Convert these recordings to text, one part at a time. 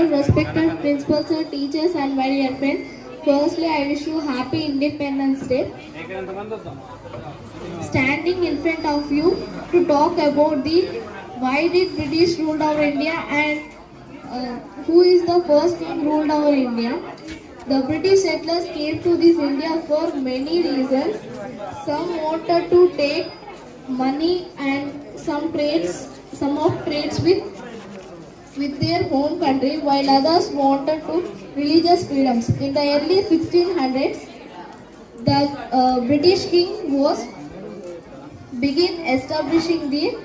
all respected principals and teachers and my dear friends. Firstly, I wish you happy Independence Day. Standing in front of you to talk about the why did British rule our India and who is the first king ruled our India. The British settlers came to this India for many reasons. Some wanted to take money and some of trades with their home country, while others wanted to religious freedoms. In the early 1600s, the British king was begin establishing the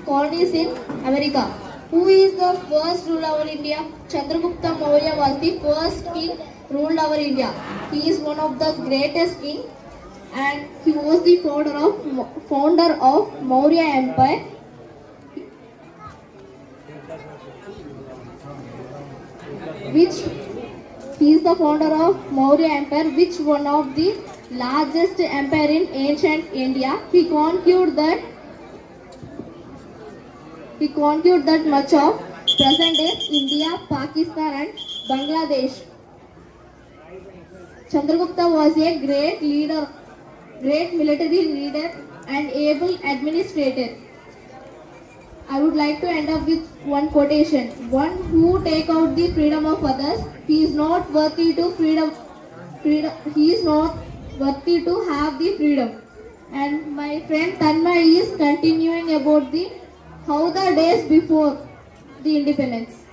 colonies in America. Who is the first ruler of India? Chandragupta Maurya was the first king ruled our India. He is one of the greatest king and he was the founder of Maurya Empire. Which he is the founder of Maurya Empire, which one of the largest empire in ancient India. He conquered that much of present day India, Pakistan and Bangladesh. Chandragupta was a great leader, great military leader and able administrator. I would like to end up with one quotation. One who take out the freedom of others, he is not worthy to he is not worthy to have the freedom. And my friend Tanmay is continuing about how the days before the independence.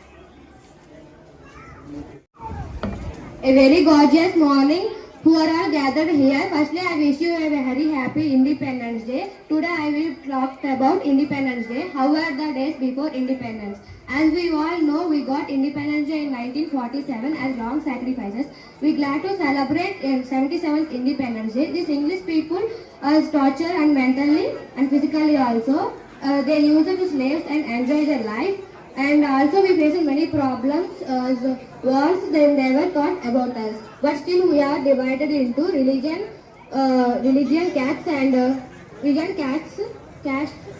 A very gorgeous morning who are all gathered here. Firstly, I wish you a very happy Independence Day. Today I will talk about Independence Day. How were the days before independence? As we all know, we got Independence Day in 1947 as long sacrifices. We glad to celebrate 77th Independence Day. These English people are tortured and mentally and physically also. They use it to slaves and enjoy their life. And also we face many problems, wars they never thought about us. But still we are divided into religion, cats and Rabindranath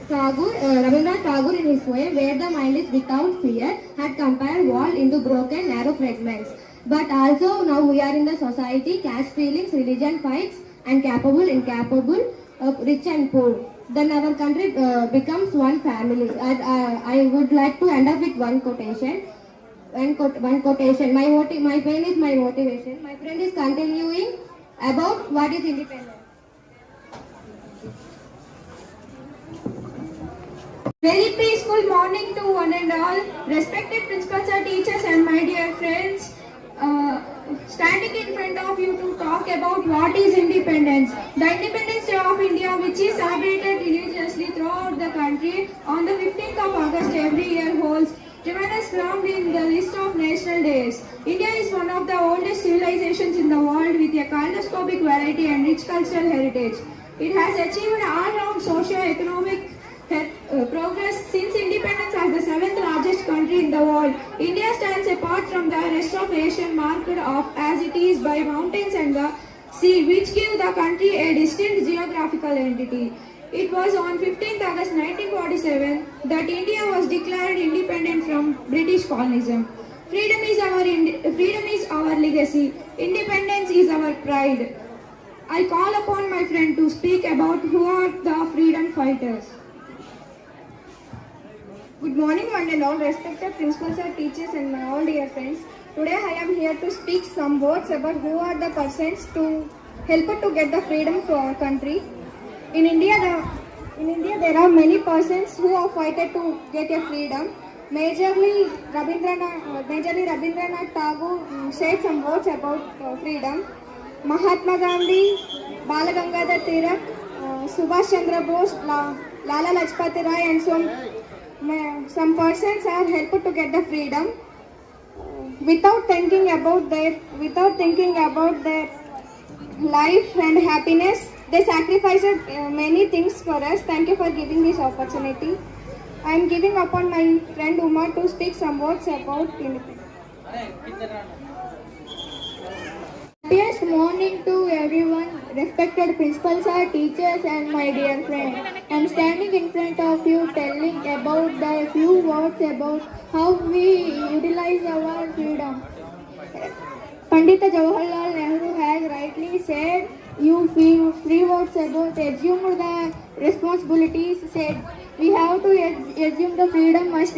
Tagore in his poem Where the Mind is Without Fear had compared world into broken narrow fragments. But also now we are in the society, caste feelings, religion fights and capable, incapable, rich and poor. Then our country becomes one family. I would like to end up with one quotation. One quotation. My pain is my motivation. My friend is continuing about what is independence. Very peaceful morning to one and all. Respected principals and teachers and my dear friends. Standing in front of you to talk about what is independence. The Independence Day of India, which is celebrated religiously throughout the country on the 15th of August every year, holds tremendous ground in the list of national days. India is one of the oldest civilizations in the world with a kaleidoscopic variety and rich cultural heritage. It has achieved all-round socio-economic progress since independence as the 7th largest country in the world. India stands apart from the rest of Asia, marked off as it is by mountains and the sea, which give the country a distinct geographical entity. It was on 15th August 1947 that India was declared independent from British colonialism. Freedom is our legacy. Independence is our pride. I call upon my friend to speak about who are the freedom fighters. Good morning one and all, respected principals and teachers and my all dear friends. Today I am here to speak some words about who are the persons to help to get the freedom for our country. In India there are many persons who are fighting to get a freedom. Majorly Rabindranath Tagore said some words about freedom. Mahatma Gandhi, Bala Gangadhar Tilak, Subhash Chandra Bose, Lala Lajpat Rai and some persons are helped to get the freedom without thinking about their life and happiness. They sacrificed many things for us. Thank you for giving this opportunity. I am giving upon my friend Uma to speak some words about independence. Happiest morning to everyone, respected principals or teachers and my dear friend. I am standing in front of you telling about the few words about how we utilize our freedom. Pandit Jawaharlal Nehru has rightly said, you free words about assume the responsibilities said. We have to assume the freedom must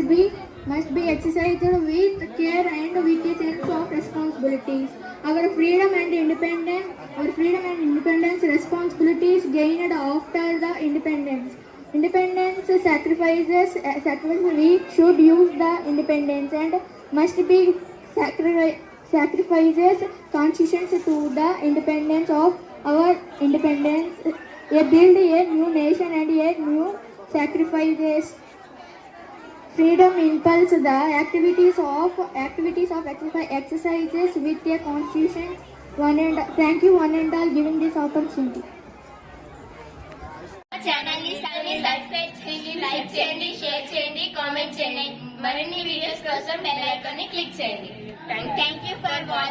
be exercised with care and with a sense of responsibilities. Our freedom and independence responsibilities gained after the independence. Independence sacrifices we should use the independence and must be sacrifices conscience to the independence of our independence. Build a new nation and a new sacrifices. Freedom impels the activities of exercises with a constitution. Thank you one and all giving this opportunity. Channel ని subscribe చేయండి, like చేయండి, share చేయండి, comment చేయండి. మరిన్ని videos కోసం bell icon ని click చేయండి. Thank you for watching.